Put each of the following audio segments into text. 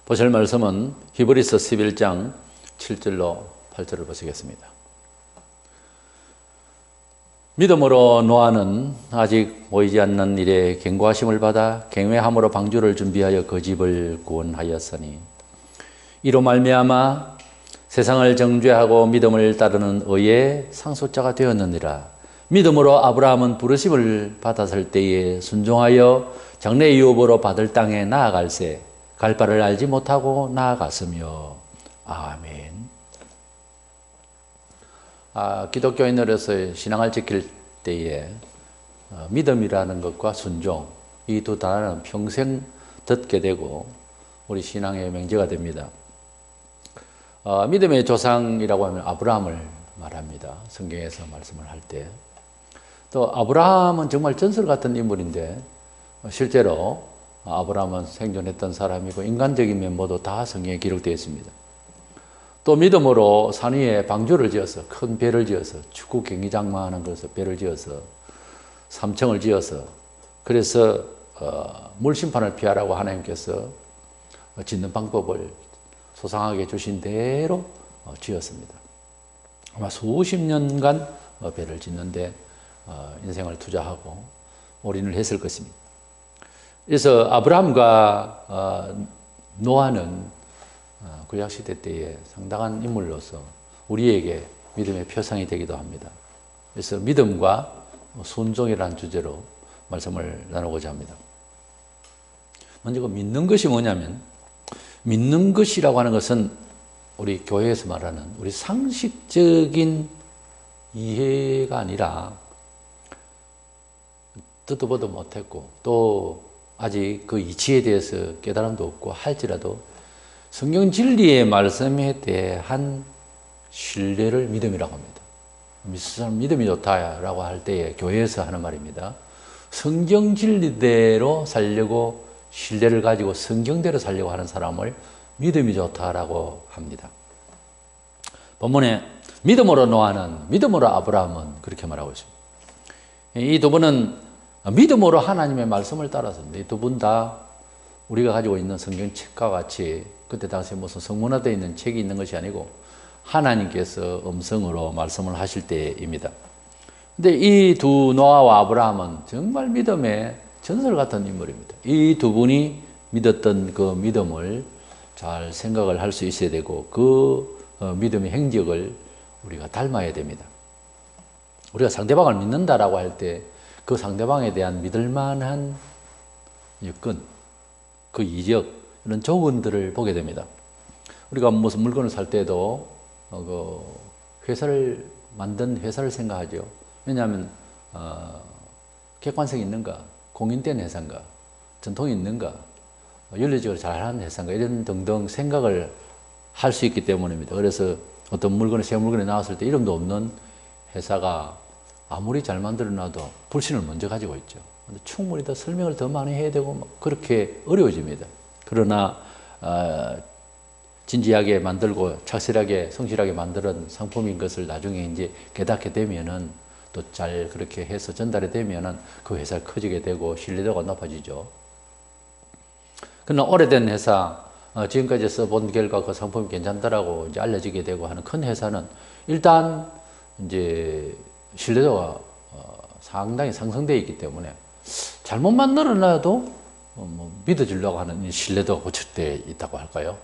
보실 말씀은 히브리서 11장 7절로 8절을 보시겠습니다. 믿음으로 노아는 아직 보이지 않는 일에 경고하심을 받아 경외함으로 방주를 준비하여 그 집을 구원하였으니 이로 말미암아 세상을 정죄하고 믿음을 따르는 의의 상속자가 되었느니라. 믿음으로 아브라함은 부르심을 받았을 때에 순종하여 장래 유업으로 받을 땅에 나아갈새 갈 바를 알지 못하고 나아갔으며. 아멘. 기독교인으로서 신앙을 지킬 때에 믿음이라는 것과 순종, 이 두 단어는 평생 듣게 되고 우리 신앙의 명제가 됩니다. 믿음의 조상이라고 하면 아브라함을 말합니다. 성경에서 말씀을 할 때. 또 아브라함은 정말 전설 같은 인물인데 실제로 아브라함은 생존했던 사람이고 인간적인 면모도 다 성경에 기록되어 있습니다. 또 믿음으로 산 위에 방주를 지어서 큰 배를 지어서 축구 경기장만 하는 것을 배를 지어서 3층을 지어서 그래서 물심판을 피하라고 하나님께서 짓는 방법을 소상하게 주신 대로 지었습니다. 아마 수십 년간 배를 짓는데 인생을 투자하고 올인을 했을 것입니다. 그래서 아브라함과 노아는 구약시대 때에 상당한 인물로서 우리에게 믿음의 표상이 되기도 합니다. 그래서 믿음과 순종이라는 주제로 말씀을 나누고자 합니다. 먼저 그 믿는 것이 뭐냐면, 믿는 것이라고 하는 것은 우리 교회에서 말하는 우리 상식적인 이해가 아니라 듣도 보도 못했고 또 아직 그 이치에 대해서 깨달음도 없고 할지라도 성경 진리의 말씀에 대한 신뢰를 믿음이라고 합니다. 믿음이 좋다라고 할 때에 교회에서 하는 말입니다. 성경 진리대로 살려고 신뢰를 가지고 성경대로 살려고 하는 사람을 믿음이 좋다라고 합니다. 본문에 믿음으로 노아는, 믿음으로 아브라함은 그렇게 말하고 있습니다. 이 두 분은 믿음으로 하나님의 말씀을 따랐습니다. 이 두 분 다 우리가 가지고 있는 성경책과 같이 그때 당시에 무슨 성문화되어 있는 책이 있는 것이 아니고 하나님께서 음성으로 말씀을 하실 때입니다. 근데 이 두 노아와 아브라함은 정말 믿음의 전설 같은 인물입니다. 이 두 분이 믿었던 그 믿음을 잘 생각을 할 수 있어야 되고 그 믿음의 행적을 우리가 닮아야 됩니다. 우리가 상대방을 믿는다라고 할 때 그 상대방에 대한 믿을 만한 여건, 그 이적, 이런 조건들을 보게 됩니다. 우리가 무슨 물건을 살 때도 회사를 만든 회사를 생각하죠. 왜냐하면 객관성이 있는가, 공인된 회사인가, 전통이 있는가, 윤리적으로 잘하는 회사인가, 이런 등등 생각을 할 수 있기 때문입니다. 그래서 어떤 물건이 새 물건이 나왔을 때 이름도 없는 회사가 아무리 잘 만들어놔도 불신을 먼저 가지고 있죠. 충분히 더 설명을 더 많이 해야 되고 그렇게 어려워집니다. 그러나 진지하게 만들고 착실하게 성실하게 만든 상품인 것을 나중에 이제 깨닫게 되면은 또 잘 그렇게 해서 전달이 되면은 그 회사가 커지게 되고 신뢰도가 높아지죠. 그러나 오래된 회사, 지금까지 써본 결과 그 상품이 괜찮다라고 이제 알려지게 되고 하는 큰 회사는 일단 이제 신뢰도가 상당히 상승되어 있기 때문에 잘못 만들어놔도 믿어주려고 하는 신뢰도가 고착되어 있다고 할까요?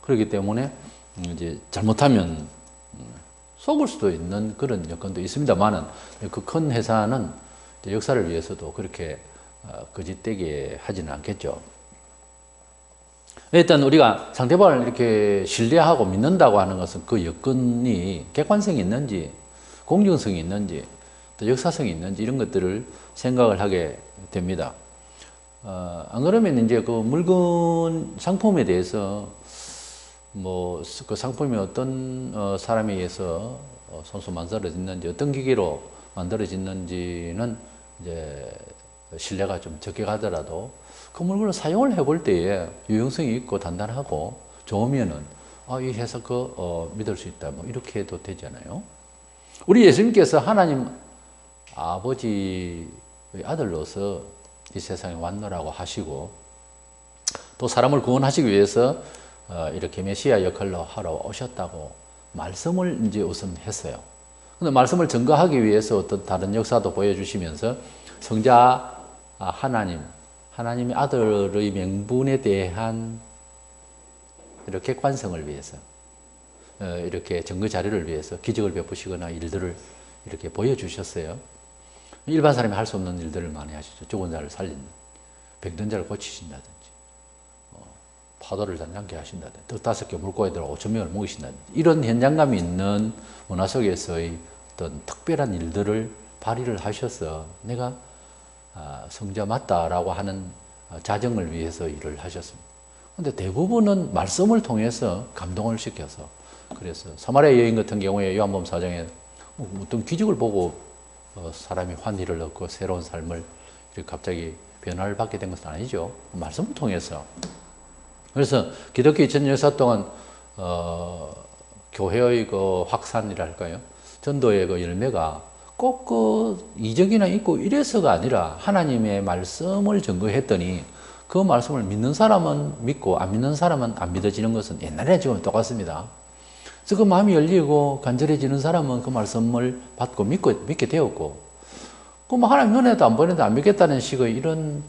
그렇기 때문에 이제 잘못하면 속을 수도 있는 그런 여건도 있습니다만은 그 큰 회사는 역사를 위해서도 그렇게 거짓되게 하지는 않겠죠. 일단 우리가 상대방을 이렇게 신뢰하고 믿는다고 하는 것은 그 여건이 객관성이 있는지, 공정성이 있는지, 또 역사성이 있는지 이런 것들을 생각을 하게 됩니다. 안 그러면 이제 그 물건 상품에 대해서 그 상품이 어떤 사람에 의해서 손수 만들어졌는지, 어떤 기계로 만들어졌는지는 이제 신뢰가 좀 적게 가더라도 그 물건을 사용을 해볼 때에 유용성이 있고 단단하고 좋으면은 이 회사 믿을 수 있다, 이렇게 해도 되잖아요. 우리 예수님께서 하나님 아버지의 아들로서 이 세상에 왔노라고 하시고 또 사람을 구원하시기 위해서 이렇게 메시아 역할로 하러 오셨다고 말씀을 이제 우선 했어요. 근데 말씀을 증거하기 위해서 어떤 다른 역사도 보여주시면서 성자 하나님의 아들의 명분에 대한 이렇게 객관성을 위해서 이렇게 증거 자료를 위해서 기적을 베푸시거나 일들을 이렇게 보여주셨어요. 일반 사람이 할 수 없는 일들을 많이 하시죠. 죽은 자를 살린, 병든 자를 고치신다든지, 파도를 잔잔케 하신다든지, 떡 5개 물고기들 5,000명을 먹이신다든지, 이런 현장감이 있는 문화 속에서의 어떤 특별한 일들을 발휘를 하셔서 내가 성자 맞다라고 하는 자정을 위해서 일을 하셨습니다. 근데 대부분은 말씀을 통해서 감동을 시켜서, 그래서 사마리아 여인 같은 경우에 요한복음 4장에 어떤 기적을 보고 사람이 환희를 얻고 새로운 삶을 이렇게 갑자기 변화를 받게 된 것은 아니죠. 말씀을 통해서. 그래서 기독교 2000년 역사 동안 교회의 그 확산이랄까요, 전도의 그 열매가 꼭 그 이적이나 있고 이래서가 아니라 하나님의 말씀을 증거했더니 그 말씀을 믿는 사람은 믿고 안 믿는 사람은 안 믿어지는 것은 옛날에 지금 똑같습니다. 그래서 그 마음이 열리고 간절해지는 사람은 그 말씀을 받고 믿게 되었고, 그 뭐 하나님 눈에도 안 보이는데 안 믿겠다는 식의 이런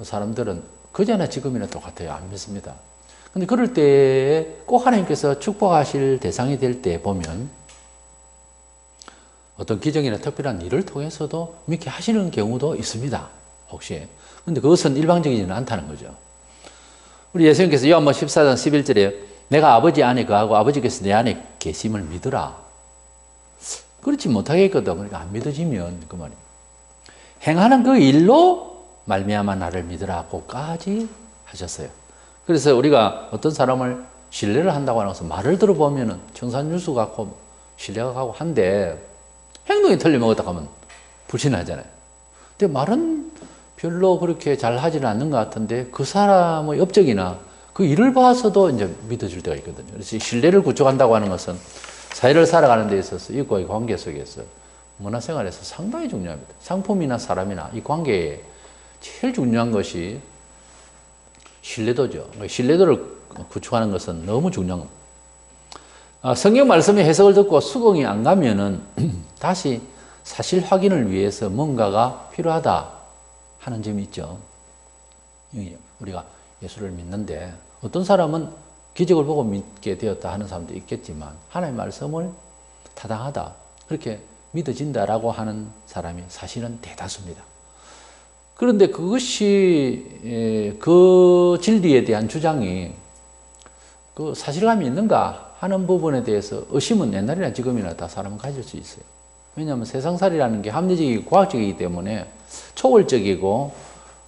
사람들은 그제나 지금이나 똑같아요. 안 믿습니다. 근데 그럴 때 꼭 하나님께서 축복하실 대상이 될 때 보면 어떤 기적이나 특별한 일을 통해서도 믿게 하시는 경우도 있습니다. 혹시. 근데 그것은 일방적이지는 않다는 거죠. 우리 예수님께서 요한복음 14장 11절에 내가 아버지 안에 거하고 아버지께서 내 안에 계심을 믿으라. 그렇지 못하겠거든. 그러니까 안 믿어지면 그 말이에요. 행하는 그 일로 말미암아 나를 믿으라고까지 하셨어요. 그래서 우리가 어떤 사람을 신뢰를 한다고 하는 것은 말을 들어보면 청산유수 같고 신뢰가 가고 한데 행동이 틀리면 어떡 하면 불신하잖아요. 근데 말은 별로 그렇게 잘 하지는 않는 것 같은데 그 사람의 업적이나 그 일을 봐서도 이제 믿어줄 때가 있거든요. 그래서 신뢰를 구축한다고 하는 것은 사회를 살아가는 데 있어서 이과의 관계 속에서 문화생활에서 상당히 중요합니다. 상품이나 사람이나 이 관계에 제일 중요한 것이 신뢰도죠. 신뢰도를 구축하는 것은 너무 중요한 겁니다. 성경 말씀의 해석을 듣고 수긍이 안 가면은 다시 사실 확인을 위해서 뭔가가 필요하다 하는 점이 있죠. 우리가 예수를 믿는데 어떤 사람은 기적을 보고 믿게 되었다 하는 사람도 있겠지만 하나님의 말씀을 타당하다 그렇게 믿어진다라고 하는 사람이 사실은 대다수입니다. 그런데 그것이 그 진리에 대한 주장이 그 사실감이 있는가 하는 부분에 대해서 의심은 옛날이나 지금이나 다 사람은 가질 수 있어요. 왜냐하면 세상살이라는 게 합리적이고 과학적이기 때문에 초월적이고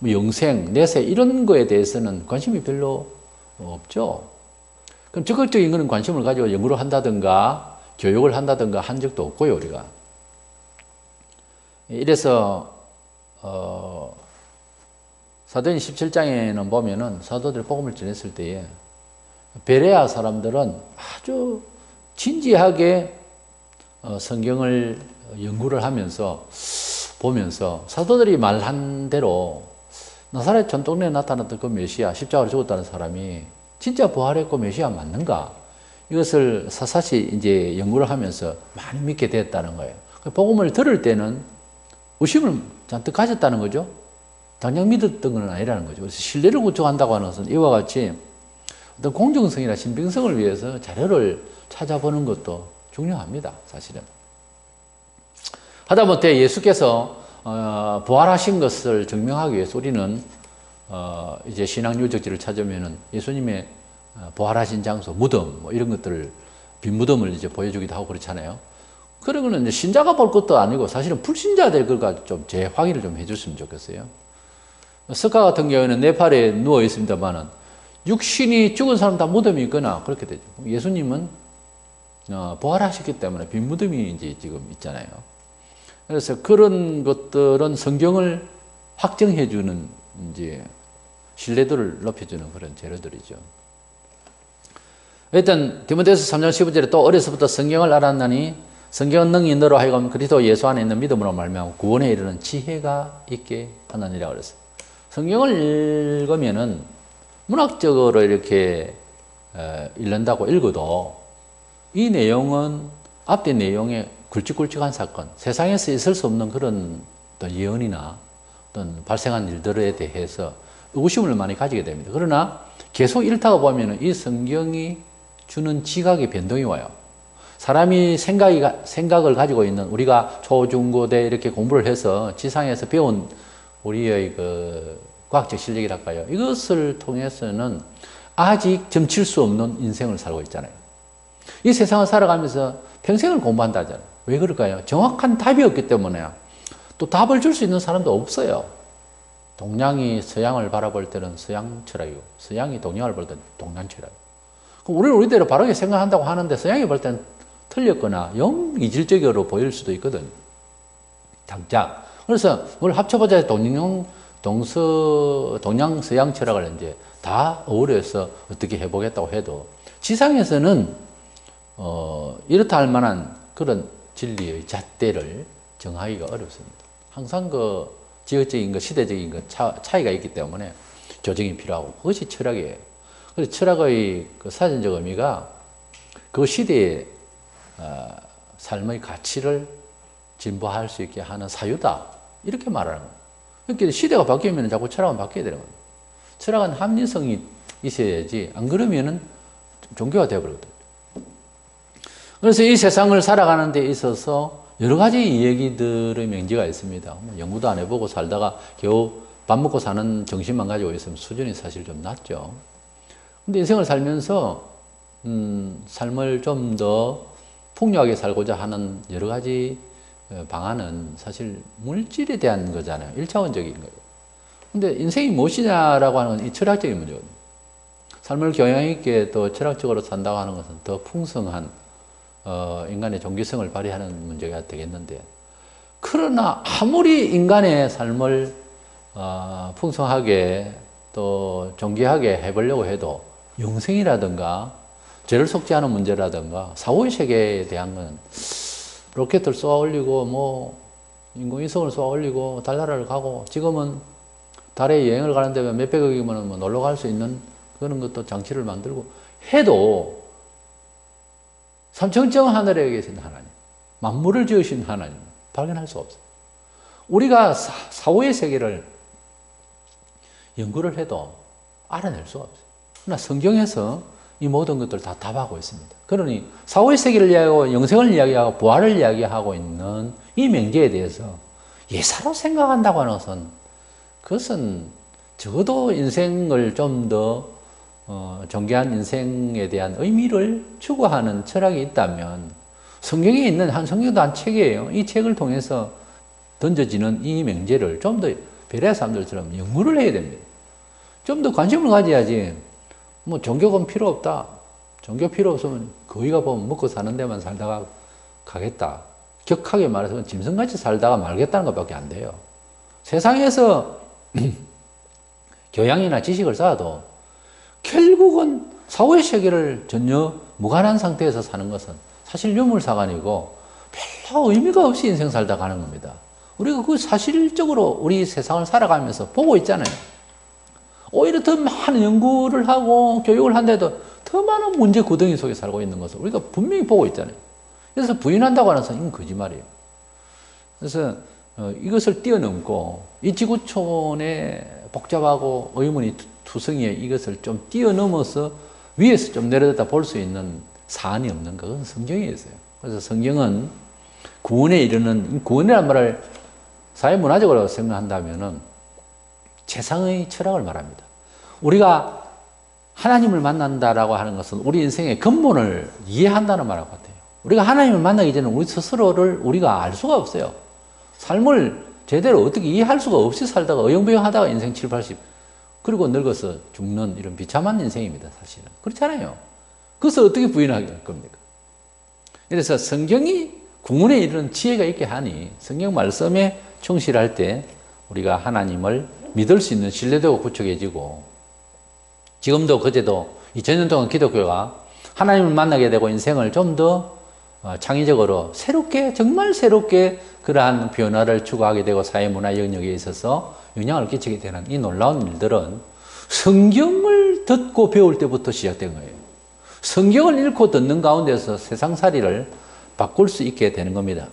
뭐 영생, 내세 이런 거에 대해서는 관심이 별로 없죠. 그럼 적극적인 거는 관심을 가지고 연구를 한다든가 교육을 한다든가 한 적도 없고요, 우리가. 이래서 사도행 17장에는 보면은 사도들이 복음을 전했을 때에 베레아 사람들은 아주 진지하게 성경을 연구를 하면서 보면서 사도들이 말한 대로 나사렛 전동네에 나타났던 그 메시아, 십자가로 죽었다는 사람이 진짜 부활했고 메시아 맞는가? 이것을 사사시 이제 연구를 하면서 많이 믿게 됐다는 거예요. 복음을 들을 때는 의심을 잔뜩 가졌다는 거죠. 당장 믿었던 건 아니라는 거죠. 그래서 신뢰를 구축한다고 하는 것은 이와 같이 어떤 공정성이나 신빙성을 위해서 자료를 찾아보는 것도 중요합니다. 사실은. 하다못해 예수께서 부활하신 것을 증명하기 위해서 우리는 이제 신앙 유적지를 찾으면은 예수님의 부활하신 장소, 무덤 뭐 이런 것들을 빈 무덤을 이제 보여주기도 하고 그렇잖아요. 그런 거는 이제 신자가 볼 것도 아니고 사실은 불신자들 그걸 좀 재확인을 좀 해줬으면 좋겠어요. 스카 같은 경우에는 네팔에 누워 있습니다만은 육신이 죽은 사람 다 무덤이 있거나 그렇게 되죠. 예수님은 부활하셨기 때문에 빈 무덤이 이제 지금 있잖아요. 그래서 그런 것들은 성경을 확정해주는 이제 신뢰도를 높여주는 그런 재료들이죠. 일단 디모데후서 3장 15절에 또 어려서부터 성경을 알았나니 성경은 능히 너로 하여금 그리스도 예수 안에 있는 믿음으로 말미암아 구원에 이르는 지혜가 있게 하느니라 그랬어요. 성경을 읽으면은 문학적으로 이렇게 읽는다고 읽어도 이 내용은 앞뒤 내용에 굵직굵직한 사건, 세상에서 있을 수 없는 그런 어떤 예언이나 어떤 발생한 일들에 대해서 의구심을 많이 가지게 됩니다. 그러나 계속 읽다가 보면 이 성경이 주는 지각의 변동이 와요. 사람이 생각을 가지고 있는, 우리가 초, 중, 고, 대 이렇게 공부를 해서 지상에서 배운 우리의 그 과학적 실력이랄까요. 이것을 통해서는 아직 점칠 수 없는 인생을 살고 있잖아요. 이 세상을 살아가면서 평생을 공부한다잖아요. 왜 그럴까요? 정확한 답이 없기 때문에. 또 답을 줄 수 있는 사람도 없어요. 동양이 서양을 바라볼 때는 서양 철학이고, 서양이 동양을 볼 때는 동양 철학이고. 그럼 우리는 우리대로 바르게 생각한다고 하는데 서양이 볼 때는 틀렸거나 영 이질적으로 보일 수도 있거든요. 당장. 그래서 뭘 합쳐보자 동양 서양 철학을 이제 다 어우러서 어떻게 해보겠다고 해도 지상에서는 이렇다 할 만한 그런 진리의 잣대를 정하기가 어렵습니다. 항상 그 지역적인 것, 시대적인 것 차이가 있기 때문에 조정이 필요하고 그것이 철학이에요. 그래서 철학의 그 사전적 의미가 그 시대의 삶의 가치를 진보할 수 있게 하는 사유다. 이렇게 말하는 거예요. 그러니까 시대가 바뀌면 자꾸 철학은 바뀌어야 되는 거예요. 철학은 합리성이 있어야지 안 그러면은 종교가 되어버리거든요. 그래서 이 세상을 살아가는 데 있어서 여러 가지 이야기들의 명제가 있습니다. 연구도 안 해보고 살다가 겨우 밥 먹고 사는 정신만 가지고 있으면 수준이 사실 좀 낮죠. 근데 인생을 살면서 삶을 좀 더 풍요하게 살고자 하는 여러 가지 방안은 사실 물질에 대한 거잖아요. 1차원적인 거예요. 근데 인생이 무엇이냐라고 하는 건 이 철학적인 문제거든요. 삶을 교양 있게 또 철학적으로 산다고 하는 것은 더 풍성한 인간의 종기성을 발휘하는 문제가 되겠는데, 그러나 아무리 인간의 삶을 풍성하게 또 존귀하게 해보려고 해도 영생이라든가 죄를 속지 않은 문제라든가 사후의 세계에 대한 건 로켓을 쏘아 올리고 뭐 인공위성을 쏘아 올리고 달나라를 가고, 지금은 달에 여행을 가는데 몇백억이면 뭐 놀러 갈 수 있는 그런 것도 장치를 만들고 해도 삼천정 하늘에 계신 하나님, 만물을 지으신 하나님 발견할 수 없어요. 우리가 사후의 세계를 연구를 해도 알아낼 수가 없어요. 그러나 성경에서 이 모든 것들을 다 답하고 있습니다. 그러니 사후의 세계를 이야기하고 영생을 이야기하고 부활을 이야기하고 있는 이 명제에 대해서 예사로 생각한다고 하는 것은, 그것은 적어도 인생을 좀 더 존귀한 인생에 대한 의미를 추구하는 철학이 있다면 성경에 있는 성경도 한 책이에요. 이 책을 통해서 던져지는 이 명제를 좀 더 베레아 사람들처럼 연구를 해야 됩니다. 좀 더 관심을 가져야지. 뭐 종교는 필요 없다. 종교 필요 없으면 거기가 보면 먹고 사는 데만 살다가 가겠다. 격하게 말해서 짐승같이 살다가 말겠다는 것밖에 안 돼요. 세상에서 교양이나 지식을 쌓아도 결국은 사후의 세계를 전혀 무관한 상태에서 사는 것은 사실 유물사관이고 별로 의미가 없이 인생 살다 가는 겁니다. 우리가 그 사실적으로 우리 세상을 살아가면서 보고 있잖아요. 오히려 더 많은 연구를 하고 교육을 한데도 더 많은 문제 구덩이 속에 살고 있는 것을 우리가 분명히 보고 있잖아요. 그래서 부인한다고 하는 것은 이건 거짓말이에요. 그래서 이것을 뛰어넘고 이 지구촌의 복잡하고 의문이 투성이에 이것을 좀 뛰어넘어서 위에서 좀 내려다 볼 수 있는 사안이 없는 것은 성경에 있어요. 그래서 성경은 구원에 이르는, 구원이라는 말을 사회문화적으로 생각한다면은 최상의 철학을 말합니다. 우리가 하나님을 만난다라고 하는 것은 우리 인생의 근본을 이해한다는 말 같아요. 우리가 하나님을 만나기 전에 우리 스스로를 우리가 알 수가 없어요. 삶을 제대로 어떻게 이해할 수가 없이 살다가 어영부영하다가 인생 7, 80 그리고 늙어서 죽는 이런 비참한 인생입니다. 사실은 그렇잖아요. 그것을 어떻게 부인할 겁니까? 그래서 성경이 구원에 이르는 지혜가 있게 하니 성경 말씀에 충실할 때 우리가 하나님을 믿을 수 있는 신뢰도가 구축해지고, 지금도 그제도 2000년 동안 기독교가 하나님을 만나게 되고 인생을 좀 더 창의적으로 새롭게, 정말 새롭게 그러한 변화를 추구하게 되고 사회문화 영역에 있어서 영향을 끼치게 되는 이 놀라운 일들은 성경을 듣고 배울 때부터 시작된 거예요. 성경을 읽고 듣는 가운데서 세상살이를 바꿀 수 있게 되는 겁니다.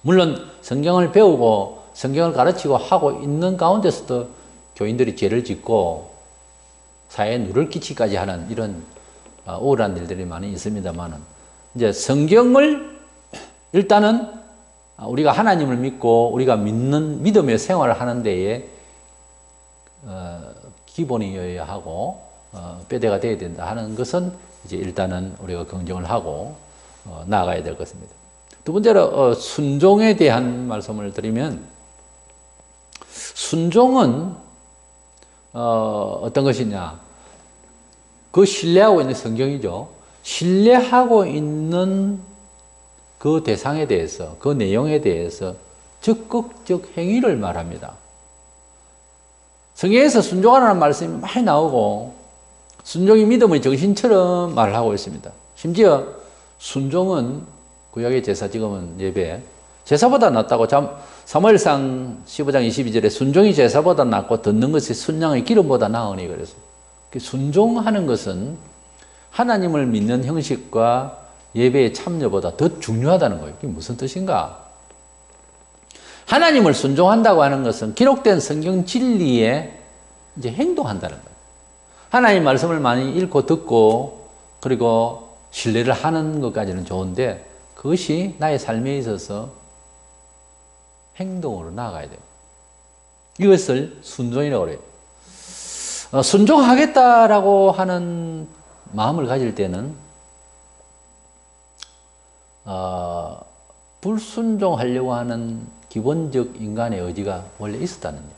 물론 성경을 배우고 성경을 가르치고 하고 있는 가운데서도 교인들이 죄를 짓고 사회에 누를 끼치기까지 하는 이런 우울한 일들이 많이 있습니다만은, 이제 성경을 일단은 우리가 하나님을 믿고 우리가 믿는 믿음의 생활을 하는 데에 기본이어야 하고 뼈대가 되어야 된다 하는 것은 이제 일단은 우리가 긍정을 하고 나아가야 될 것입니다. 두 번째로 순종에 대한 말씀을 드리면, 순종은 어떤 것이냐, 그 신뢰하고 있는 성경이죠. 신뢰하고 있는 그 대상에 대해서, 그 내용에 대해서 적극적 행위를 말합니다. 성경에서 순종하라는 말씀이 많이 나오고 순종이 믿음의 정신처럼 말을 하고 있습니다. 심지어 순종은 구약의 제사, 지금은 예배, 제사보다 낫다고 사무엘상 15장 22절에 순종이 제사보다 낫고 듣는 것이 순양의 기름보다 나으니 그랬어요. 순종하는 것은 하나님을 믿는 형식과 예배의 참여보다 더 중요하다는 거예요. 이게 무슨 뜻인가? 하나님을 순종한다고 하는 것은 기록된 성경 진리에 이제 행동한다는 거예요. 하나님 말씀을 많이 읽고 듣고 그리고 신뢰를 하는 것까지는 좋은데, 그것이 나의 삶에 있어서 행동으로 나아가야 돼요. 이것을 순종이라고 그래요. 순종하겠다라고 하는 마음을 가질 때는 불순종하려고 하는 기본적 인간의 의지가 원래 있었다는 거예요.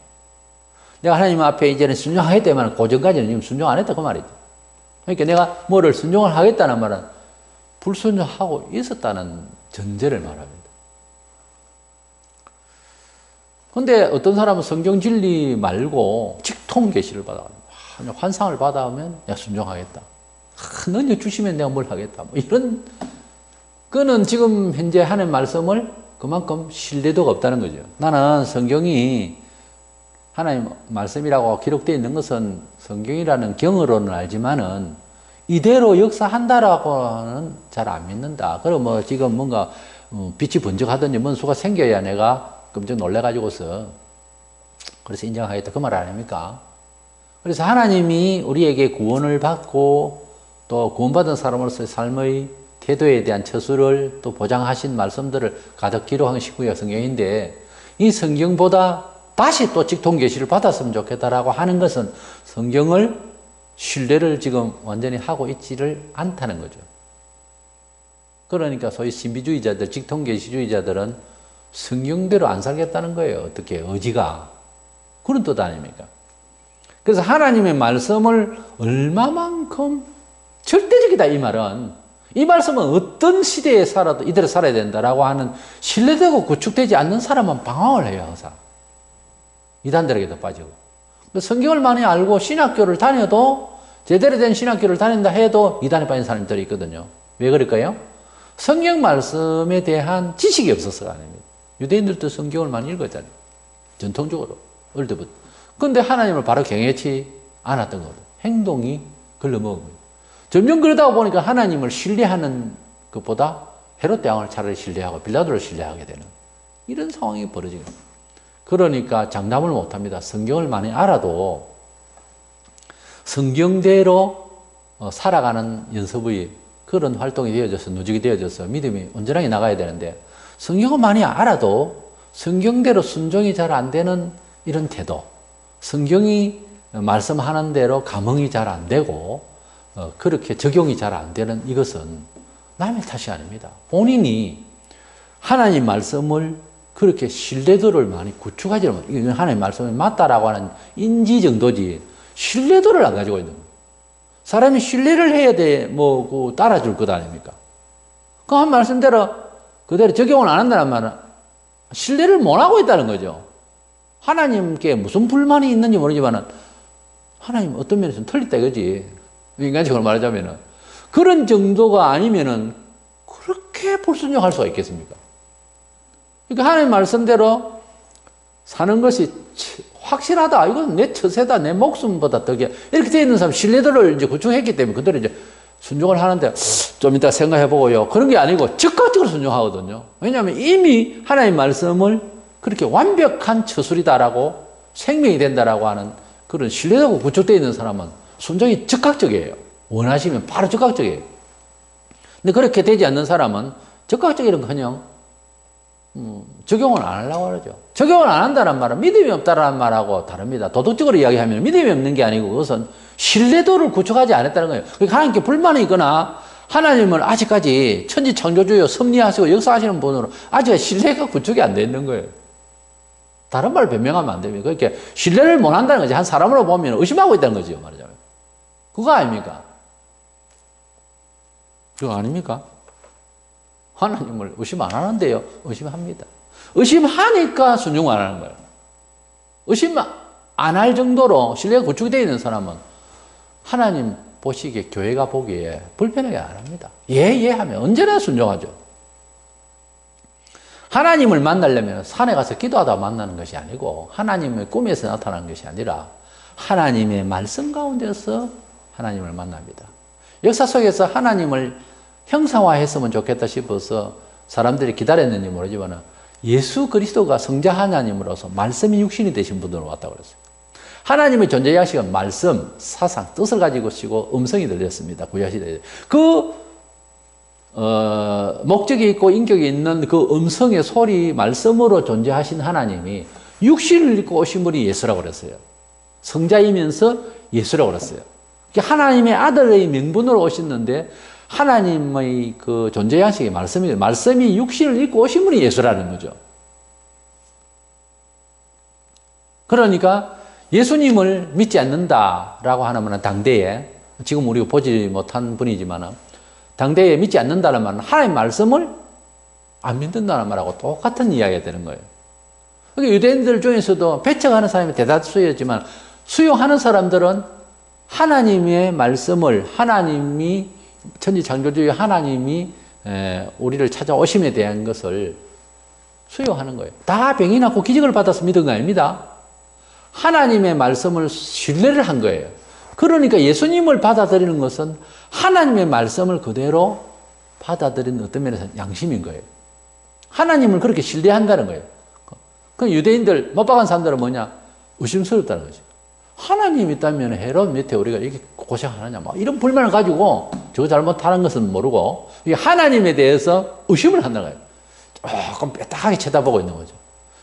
내가 하나님 앞에 이제는 순종하겠다면 고전까지는 지금 순종 안 했다 그 말이죠. 그러니까 내가 뭐를 순종을 하겠다는 말은 불순종하고 있었다는 전제를 말합니다. 그런데 어떤 사람은 성경 진리 말고 직통 계시를 받아, 환상을 받아오면 야 순종하겠다. 능력 주시면 내가 뭘 하겠다. 뭐 이런, 그는 지금 현재 하는 말씀을 그만큼 신뢰도가 없다는 거죠. 나는 성경이 하나님 말씀이라고 기록되어 있는 것은 성경이라는 경으로는 알지만은 이대로 역사한다라고는 잘 안 믿는다. 그럼 뭐 지금 뭔가 빛이 번쩍하든지 뭔수가 생겨야 내가 깜짝 놀래가지고서 그래서 인정하겠다 그 말 아닙니까? 그래서 하나님이 우리에게 구원을 받고 또 구원받은 사람으로서의 삶의 태도에 대한 처수를 또 보장하신 말씀들을 가득 기록한 19역 성경인데, 이 성경보다 다시 또 직통 계시를 받았으면 좋겠다라고 하는 것은 성경을 신뢰를 지금 완전히 하고 있지를 않다는 거죠. 그러니까 소위 신비주의자들, 직통 계시주의자들은 성경대로 안 살겠다는 거예요. 어떻게 의지가. 그런 뜻 아닙니까? 그래서 하나님의 말씀을 얼마만큼 절대적이다 이 말은, 이 말씀은 어떤 시대에 살아도 이대로 살아야 된다라고 하는 신뢰되고 구축되지 않는 사람은 방황을 해요. 항상 이단들에게도 빠지고. 성경을 많이 알고 신학교를 다녀도, 제대로 된 신학교를 다닌다 해도 이단에 빠진 사람들이 있거든요. 왜 그럴까요? 성경 말씀에 대한 지식이 없어서가 아닙니다. 유대인들도 성경을 많이 읽었잖아요. 전통적으로 어릴 때부터. 그런데 하나님을 바로 경외치 않았던 거죠. 행동이 걸러먹은 거예요. 점점 그러다 보니까 하나님을 신뢰하는 것보다 헤롯 왕을 차라리 신뢰하고 빌라도를 신뢰하게 되는 이런 상황이 벌어지는 거예요. 그러니까 장담을 못합니다. 성경을 많이 알아도 성경대로 살아가는 연습의 그런 활동이 되어져서, 누적이 되어져서 믿음이 온전하게 나가야 되는데, 성경을 많이 알아도 성경대로 순종이 잘 안 되는 이런 태도, 성경이 말씀하는 대로 감흥이 잘 안 되고 그렇게 적용이 잘 안 되는 이것은 남의 탓이 아닙니다. 본인이 하나님 말씀을 그렇게 신뢰도를 많이 구축하지 못하고, 이건 하나님 말씀이 맞다라고 하는 인지 정도지 신뢰도를 안 가지고 있는 거예요. 사람이 신뢰를 해야 돼, 뭐 따라줄 것 아닙니까? 그 한 말씀대로 그대로 적용을 안 한다는 말은 신뢰를 못 하고 있다는 거죠. 하나님께 무슨 불만이 있는지 모르지만 하나님 어떤 면에서는 틀렸다 이거지. 인간적으로 말하자면은 그런 정도가 아니면은 그렇게 불순종할 수가 있겠습니까? 그러니까 하나님 말씀대로 사는 것이 확실하다. 이건 내 처세다. 내 목숨보다 더 이렇게 되어 있는 사람 신뢰도를 이제 구축했기 때문에 그대로 이제 순종을 하는데 좀 이따 생각해보고요. 그런 게 아니고 즉각적으로 순종하거든요. 왜냐하면 이미 하나님의 말씀을 그렇게 완벽한 처술이다라고 생명이 된다라고 하는 그런 신뢰하고 구축되어 있는 사람은 순종이 즉각적이에요. 원하시면 바로 즉각적이에요. 근데 그렇게 되지 않는 사람은 즉각적이는커녕 적용을 안 하려고 그러죠. 적용을 안 한다는 말은 믿음이 없다라는 말하고 다릅니다. 도덕적으로 이야기하면 믿음이 없는 게 아니고 그것은 신뢰도를 구축하지 않았다는 거예요. 그러니까 하나님께 불만이 있거나 하나님을 아직까지 천지 창조주요 섭리하시고 역사하시는 분으로 아직 신뢰가 구축이 안 돼 있는 거예요. 다른 말을 변명하면 안 됩니다. 그렇게 신뢰를 못 한다는 거지. 한 사람으로 보면 의심하고 있다는 거죠. 말하자면. 그거 아닙니까? 그거 아닙니까? 하나님을 의심 안 하는데요. 의심합니다. 의심하니까 순종 안 하는 거예요. 의심 안 할 정도로 신뢰가 구축이 되어 있는 사람은 하나님 보시기에, 교회가 보기에 불편하게 안 합니다. 예 하면 언제나 순종하죠. 하나님을 만나려면 산에 가서 기도하다 만나는 것이 아니고 하나님의 꿈에서 나타나는 것이 아니라 하나님의 말씀 가운데서 하나님을 만납니다. 역사 속에서 하나님을 형상화했으면 좋겠다 싶어서 사람들이 기다렸는지 모르지만 예수 그리스도가 성자 하나님으로서 말씀이 육신이 되신 분으로 왔다고 그랬어요. 하나님의 존재 양식은 말씀, 사상, 뜻을 가지고 쓰고 음성이 들렸습니다. 구약시대에. 목적이 있고 인격이 있는 그 음성의 소리, 말씀으로 존재하신 하나님이 육신을 입고 오신 분이 예수라고 그랬어요. 성자이면서 예수라고 그랬어요. 하나님의 아들의 명분으로 오셨는데 하나님의 그 존재 양식의 말씀이 육신을 입고 오신 분이 예수라는 거죠. 그러니까 예수님을 믿지 않는다라고 하는 당대에, 지금 우리가 보지 못한 분이지만 당대에 믿지 않는다는 말은 하나님의 말씀을 안 믿는다는 말하고 똑같은 이야기가 되는 거예요. 그러니까 유대인들 중에서도 배척하는 사람이 대다수였지만 수용하는 사람들은 하나님의 말씀을, 하나님이 천지창조주의 하나님이 우리를 찾아오심에 대한 것을 수용하는 거예요. 다 병이 낫고 기적을 받아서 믿은 거 아닙니다. 하나님의 말씀을 신뢰를 한 거예요. 그러니까 예수님을 받아들이는 것은 하나님의 말씀을 그대로 받아들이는 어떤 면에서 양심인 거예요. 하나님을 그렇게 신뢰한다는 거예요. 그 유대인들, 못 박은 사람들은 뭐냐? 의심스럽다는 거죠. 하나님 있다면 헤롯 밑에 우리가 이렇게 고생하느냐, 막 이런 불만을 가지고 저 잘못하는 것은 모르고 하나님에 대해서 의심을 한다는 거예요. 조금 뼈다하게 쳐다보고 있는 거죠.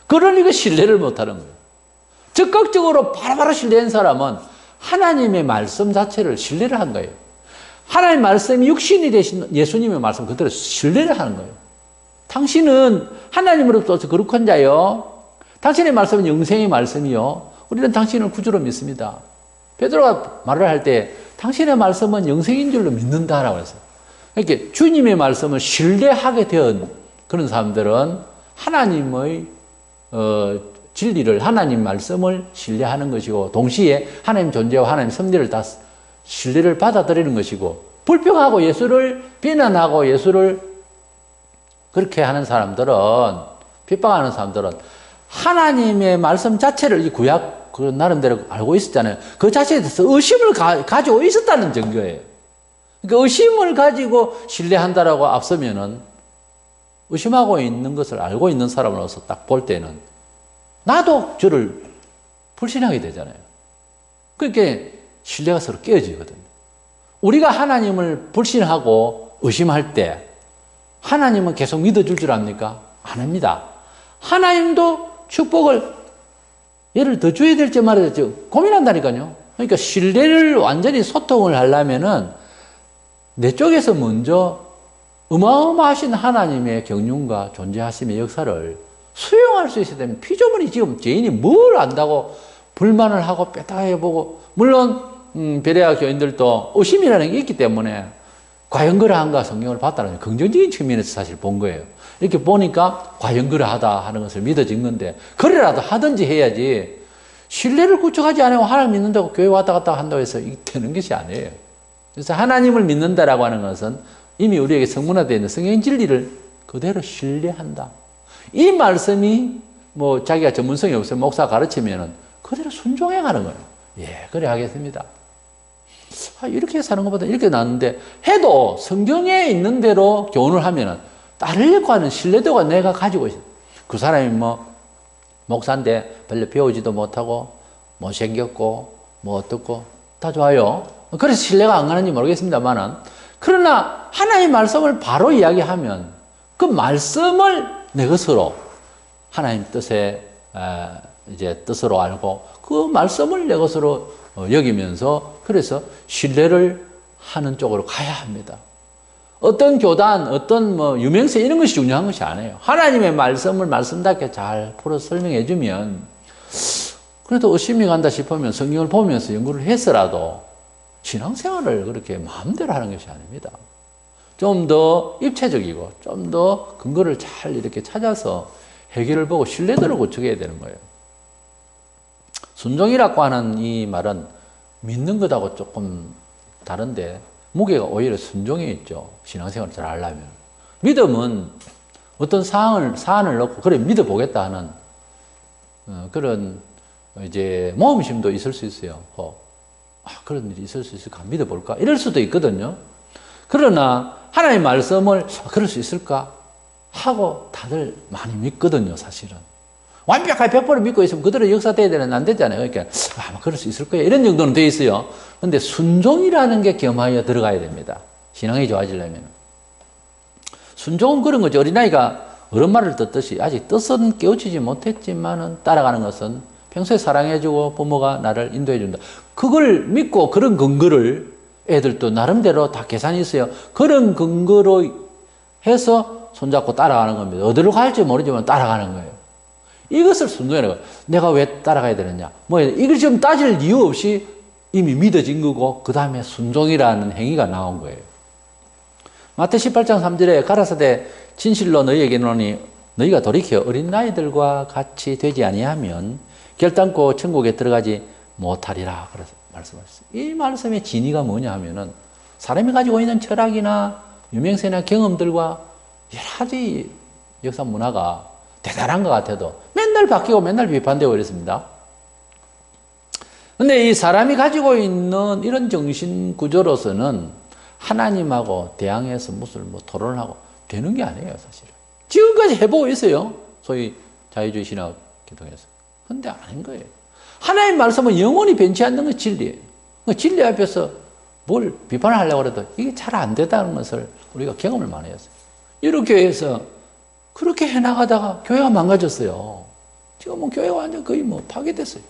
그러니까 신뢰를 못하는 거예요. 적극적으로 바로바로 신뢰한 사람은 하나님의 말씀 자체를 신뢰를 한 거예요. 하나님의 말씀이 육신이 되신 예수님의 말씀 그대로 신뢰를 하는 거예요. 당신은 하나님으로부터 거룩한 자요. 당신의 말씀은 영생의 말씀이요. 우리는 당신을 구주로 믿습니다. 베드로가 말을 할 때 당신의 말씀은 영생인 줄로 믿는다라고 했어요. 이렇게 주님의 말씀을 신뢰하게 된 그런 사람들은 하나님의 진리를, 하나님 말씀을 신뢰하는 것이고 동시에 하나님 존재와 하나님 섭리를 다 신뢰를 받아들이는 것이고 불평하고 예수를 비난하고 예수를 그렇게 하는 사람들은, 핍박하는 사람들은 하나님의 말씀 자체를 이 구약 그 나름대로 알고 있었잖아요. 그 자체에 대해서 의심을 가지고 있었다는 증거예요. 그러니까 의심을 가지고 신뢰한다라고 앞서면은 의심하고 있는 것을 알고 있는 사람으로서 딱 볼 때는 나도 저를 불신하게 되잖아요. 그러니까 신뢰가 서로 깨어지거든요. 우리가 하나님을 불신하고 의심할 때 하나님은 계속 믿어줄 줄 압니까? 안 합니다. 하나님도 축복을 얘를 더 줘야 될지 말아야 될지 고민한다니까요. 그러니까 신뢰를 완전히 소통을 하려면은 내 쪽에서 먼저 어마어마하신 하나님의 경륜과 존재하심의 역사를 수용할 수 있어야 되면 피조물이 지금 죄인이 뭘 안다고 불만을 하고 빼다해보고, 물론 베레아 교인들도 의심이라는 게 있기 때문에 과연 그러한가 성경을 봤다는 긍정적인 측면에서 사실 본 거예요. 이렇게 보니까 과연 그러하다 하는 것을 믿어진 건데 그래라도 하든지 해야지 신뢰를 구축하지 않으면 하나님 믿는다고 교회 왔다 갔다 한다고 해서 이게 되는 것이 아니에요. 그래서 하나님을 믿는다라고 하는 것은 이미 우리에게 성문화되어 있는 성경 진리를 그대로 신뢰한다. 이 말씀이 뭐 자기가 전문성이 없으면 목사가 가르치면은 그대로 순종해 가는 거예요. 예, 그래 하겠습니다. 이렇게 사는 것보다 이렇게 낫는데 해도 성경에 있는 대로 교훈을 하면은 따르려고 하는 신뢰도가 내가 가지고 있어. 그 사람이 뭐 목사인데 별로 배우지도 못하고 못생겼고 뭐 어떻고 다 좋아요. 그래서 신뢰가 안 가는지 모르겠습니다만은, 그러나 하나님의 말씀을 바로 이야기하면 그 말씀을 내 것으로 하나님 뜻에 이제 뜻으로 알고 그 말씀을 내 것으로 여기면서, 그래서 신뢰를 하는 쪽으로 가야 합니다. 어떤 교단, 어떤 뭐 유명세 이런 것이 중요한 것이 아니에요. 하나님의 말씀을 말씀답게 잘 풀어 설명해 주면, 그래도 의심이 간다 싶으면 성경을 보면서 연구를 해서라도 신앙생활을 그렇게 마음대로 하는 것이 아닙니다. 좀 더 입체적이고 좀 더 근거를 잘 이렇게 찾아서 해결을 보고 신뢰도를 구축해야 되는 거예요. 순종이라고 하는 이 말은 믿는 것하고 조금 다른데 무게가 오히려 순종에 있죠. 신앙생활을 잘 하려면. 믿음은 어떤 사안을 놓고 그래 믿어보겠다 하는 그런 이제 모험심도 있을 수 있어요. 그런 일이 있을 수 있을까? 믿어볼까? 이럴 수도 있거든요. 그러나 하나님의 말씀을 그럴 수 있을까? 하고 다들 많이 믿거든요, 사실은. 완벽하게 100% 믿고 있으면 그대로 역사돼야 되는 안 되잖아요. 그러니까 아마 그럴 수 있을 거예요. 이런 정도는 돼 있어요. 근데 순종이라는 게 겸하여 들어가야 됩니다. 신앙이 좋아지려면. 순종은 그런 거죠. 어린아이가 어른 말을 듣듯이 아직 뜻은 깨우치지 못했지만은 따라가는 것은 평소에 사랑해주고 부모가 나를 인도해준다. 그걸 믿고 그런 근거를 애들도 나름대로 다 계산이 있어요. 그런 근거로 해서 손잡고 따라가는 겁니다. 어디로 갈지 모르지만 따라가는 거예요. 이것을 순종이라고 해요. 내가 왜 따라가야 되느냐. 이걸 지금 따질 이유 없이 이미 믿어진 거고, 그 다음에 순종이라는 행위가 나온 거예요. 마태 18장 3절에 가라사대 진실로 너희에게 이르노니 너희가 돌이켜 어린 나이들과 같이 되지 아니하면 결단코 천국에 들어가지 못하리라. 그래서 말씀하셨어요. 이 말씀의 진의가 뭐냐 하면은 사람이 가지고 있는 철학이나 유명세나 경험들과 여러 가지 역사 문화가 대단한 것 같아도 맨날 바뀌고 맨날 비판되고 이랬습니다. 근데 이 사람이 가지고 있는 이런 정신 구조로서는 하나님하고 대항해서 무슨 토론을 하고 되는 게 아니에요, 사실은. 지금까지 해보고 있어요. 소위 자유주의 신학 계통에서. 근데 아닌 거예요. 하나님 말씀은 영원히 변치 않는 게 진리예요. 진리 앞에서 뭘 비판을 하려고 해도 이게 잘 안 된다는 것을 우리가 경험을 많이 했어요. 이렇게 해서 그렇게 해나가다가 교회가 망가졌어요. 지금은 교회가 완전 거의 파괴됐어요.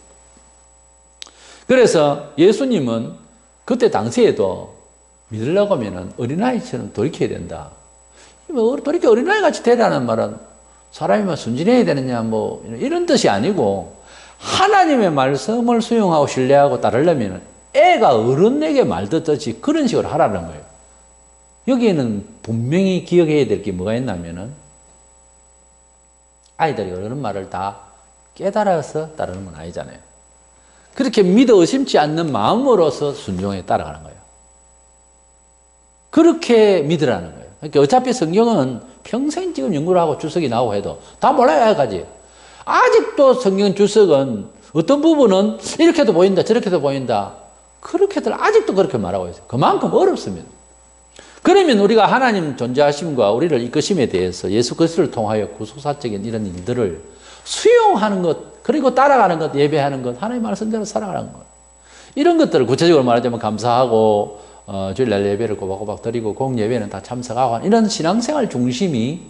그래서 예수님은 그때 당시에도 믿으려고 하면 어린아이처럼 돌이켜야 된다. 돌이켜 어린아이 같이 되라는 말은 사람이 순진해야 되느냐 이런 뜻이 아니고, 하나님의 말씀을 수용하고 신뢰하고 따르려면 애가 어른에게 말 듣듯이 그런 식으로 하라는 거예요. 여기에는 분명히 기억해야 될 게 뭐가 있냐면은 아이들이 어른 말을 다 깨달아서 따르는 건 아니잖아요. 그렇게 믿어 의심치 않는 마음으로서 순종에 따라가는 거예요. 그렇게 믿으라는 거예요. 그러니까 어차피 성경은 평생 지금 연구를 하고 주석이 나오고 해도 다 몰라요, 아직까지. 아직도 성경 주석은 어떤 부분은 이렇게도 보인다, 저렇게도 보인다. 그렇게들 아직도 그렇게 말하고 있어요. 그만큼 어렵습니다. 그러면 우리가 하나님 존재하심과 우리를 이끄심에 대해서 예수 그리스도를 통하여 구속사적인 이런 일들을 수용하는 것, 그리고 따라가는 것, 예배하는 것, 하나님의 말씀대로 살아가는 것, 이런 것들을 구체적으로 말하자면 감사하고 주일날 예배를 꼬박꼬박 드리고 공예배는 다 참석하고 이런 신앙생활 중심이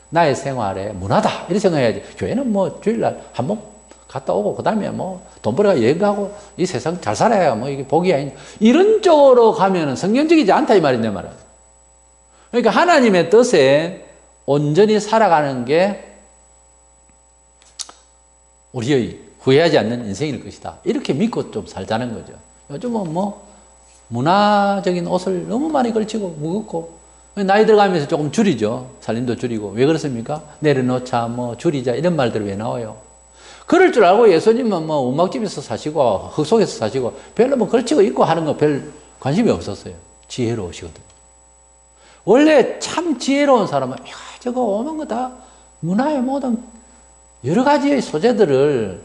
나의 생활의 문화다 이렇게 생각해야지. 교회는 주일날 한번 갔다 오고 그 다음에 돈 벌어가 여행 가고 이 세상 잘 살아야 이게 복이 아니냐 이런 쪽으로 가면은 성경적이지 않다 이 말인데 말이야. 그러니까 하나님의 뜻에 온전히 살아가는 게 우리의 후회하지 않는 인생일 것이다. 이렇게 믿고 좀 살자는 거죠. 요즘은 문화적인 옷을 너무 많이 걸치고 무겁고 나이 들어가면서 조금 줄이죠. 살림도 줄이고. 왜 그렇습니까? 내려놓자, 줄이자 이런 말들이 왜 나와요? 그럴 줄 알고 예수님은 음악집에서 사시고 흙속에서 사시고 별로 걸치고 입고 하는 거 별 관심이 없었어요. 지혜로우시거든요. 원래 참 지혜로운 사람은 저거 오는 거 다 문화의 모든 여러 가지의 소재들을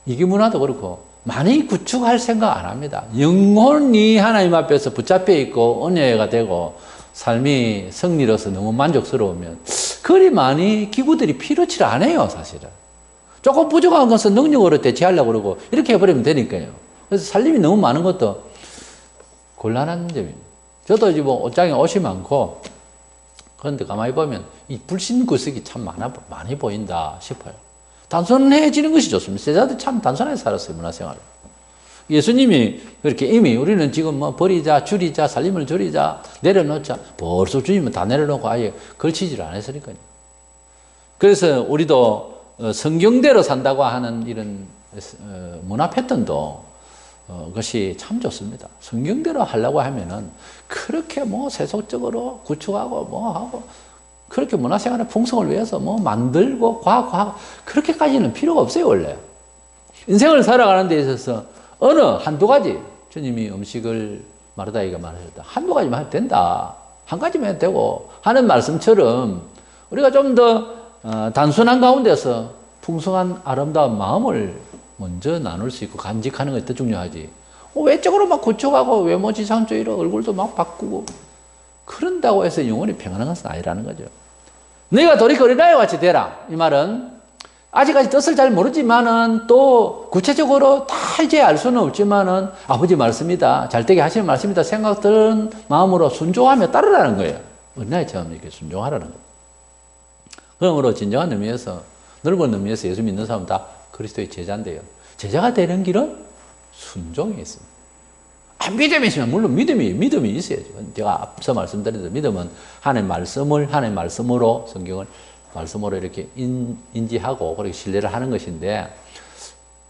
이게 문화도 그렇고 많이 구축할 생각 안 합니다. 영혼이 하나님 앞에서 붙잡혀 있고 은혜가 되고 삶이 승리로서 너무 만족스러우면 그리 많이 기구들이 필요치 않아요, 사실은. 조금 부족한 것은 능력으로 대체하려고 그러고 이렇게 해버리면 되니까요. 그래서 살림이 너무 많은 것도 곤란한 점입니다. 저도 이제 뭐 옷장에 옷이 많고 그런데 가만히 보면 이 불신구석이 참 많이 보인다 싶어요. 단순해지는 것이 좋습니다. 제자들 참 단순하게 살았어요, 문화생활을. 예수님이 그렇게 이미 우리는 지금 뭐 버리자, 줄이자, 살림을 줄이자, 내려놓자. 벌써 주님은 다 내려놓고 아예 걸치지를 않았으니까요. 그래서 우리도 성경대로 산다고 하는 이런 문화 패턴도 그것이 참 좋습니다. 성경대로 하려고 하면은 그렇게 뭐 세속적으로 구축하고 뭐 하고 그렇게 문화생활의 풍성을 위해서 뭐 만들고 과학하고 그렇게까지는 필요가 없어요, 원래. 인생을 살아가는 데 있어서 어느 한두 가지, 주님이 음식을 마르다이가 말하셨다. 한두 가지만 해도 된다. 한 가지만 해도 되고 하는 말씀처럼 우리가 좀 더 단순한 가운데서 풍성한 아름다운 마음을 먼저 나눌 수 있고 간직하는 것이 더 중요하지. 외적으로 막 구축하고 외모지상주의로 얼굴도 막 바꾸고 그런다고 해서 영혼이 평안한 것은 아니라는 거죠. 너희가 돌이켜 어린아이와 같이 되라. 이 말은 아직까지 뜻을 잘 모르지만은 또 구체적으로 다 이제 알 수는 없지만은 아버지 말씀이다. 잘되게 하시는 말씀이다. 생각들은 마음으로 순종하며 따르라는 거예요. 어린아이처럼 이렇게 순종하라는 거예요. 그러므로 진정한 의미에서 넓은 의미에서 예수 믿는 사람은 다 그리스도의 제자인데요. 제자가 되는 길은 순종이 있습니다. 믿음이 있으면 물론 믿음이 있어야죠. 제가 앞서 말씀드린 대로 믿음은 하나님의 말씀을 하나님의 말씀으로 성경을 말씀으로 이렇게 인지하고 그렇게 신뢰를 하는 것인데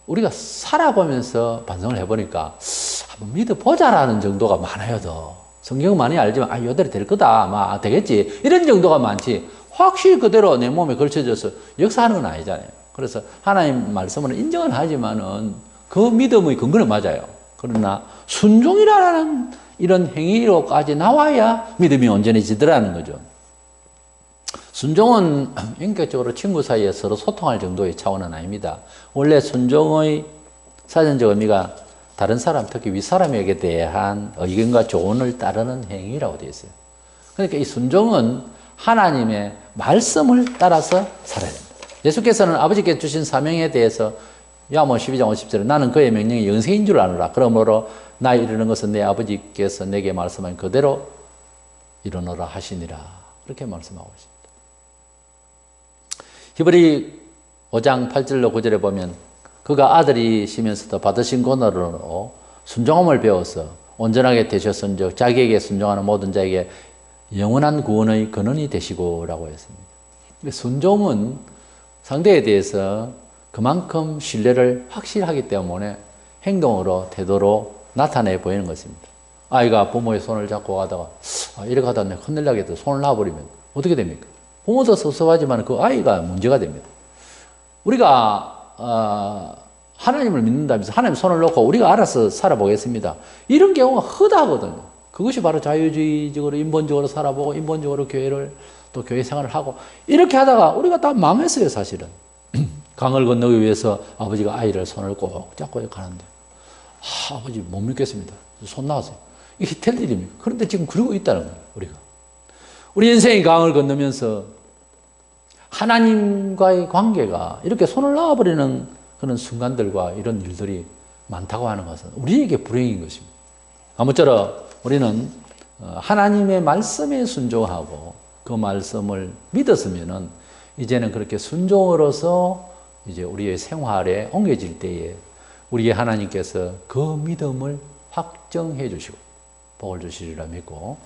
우리가 살아보면서 반성을 해보니까 한번 믿어보자라는 정도가 많아요. 더 성경은 많이 알지만 이대로 될 거다 아마 되겠지 이런 정도가 많지 확실히 그대로 내 몸에 걸쳐져서 역사하는 건 아니잖아요. 그래서 하나님 말씀을 인정은 하지만은 그 믿음의 근거는 맞아요. 그러나 순종이라는 이런 행위로까지 나와야 믿음이 온전해지더라는 거죠. 순종은 인격적으로 친구 사이에 서로 소통할 정도의 차원은 아닙니다. 원래 순종의 사전적 의미가 다른 사람, 특히 윗사람에게 대한 의견과 조언을 따르는 행위라고 되어 있어요. 그러니까 이 순종은 하나님의 말씀을 따라서 살아야 됩니다. 예수께서는 아버지께 주신 사명에 대해서 야고보 12장 50절에 나는 그의 명령이 영생인 줄 아노라. 그러므로 나 이르는 것은 내 아버지께서 내게 말씀한 그대로 이루노라 하시니라. 그렇게 말씀하고 있습니다. 히브리 5장 8절로 9절에 보면 그가 아들이시면서도 받으신 권한으로 순종함을 배워서 온전하게 되셨은즉 자기에게 순종하는 모든 자에게 영원한 구원의 근원이 되시고라고 했습니다. 순종은 상대에 대해서 그만큼 신뢰를 확실하기 때문에 행동으로 태도로 나타내 보이는 것입니다. 아이가 부모의 손을 잡고 가다가 이렇게 하다 혼내려고 해도 손을 놔버리면 어떻게 됩니까? 부모도 섭섭하지만 그 아이가 문제가 됩니다. 우리가 하나님을 믿는다면서 하나님 손을 놓고 우리가 알아서 살아보겠습니다. 이런 경우가 허다하거든요. 그것이 바로 자유주의적으로 인본적으로 살아보고 인본적으로 교회를 또 교회 생활을 하고 이렇게 하다가 우리가 다 망했어요, 사실은. 강을 건너기 위해서 아버지가 아이를 손을 꼭 잡고 가는데 아버지 못 믿겠습니다. 손 나왔어요. 이게 될 일입니까? 그런데 지금 그러고 있다는 거예요, 우리가. 우리 인생이 강을 건너면서 하나님과의 관계가 이렇게 손을 놔버리는 그런 순간들과 이런 일들이 많다고 하는 것은 우리에게 불행인 것입니다. 아무쪼록 우리는 하나님의 말씀에 순종하고 그 말씀을 믿었으면은 이제는 그렇게 순종으로서 이제 우리의 생활에 옮겨질 때에 우리의 하나님께서 그 믿음을 확정해 주시고 복을 주시리라 믿고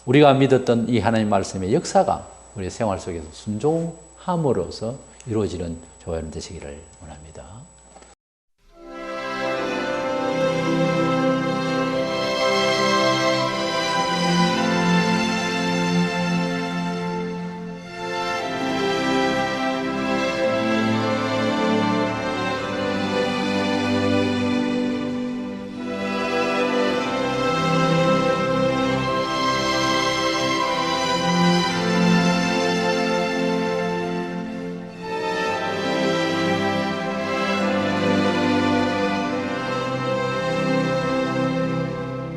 우리가 믿었던 이 하나님 말씀의 역사가 우리의 생활 속에서 순종함으로써 이루어지는 조화는 되시기를 원합니다.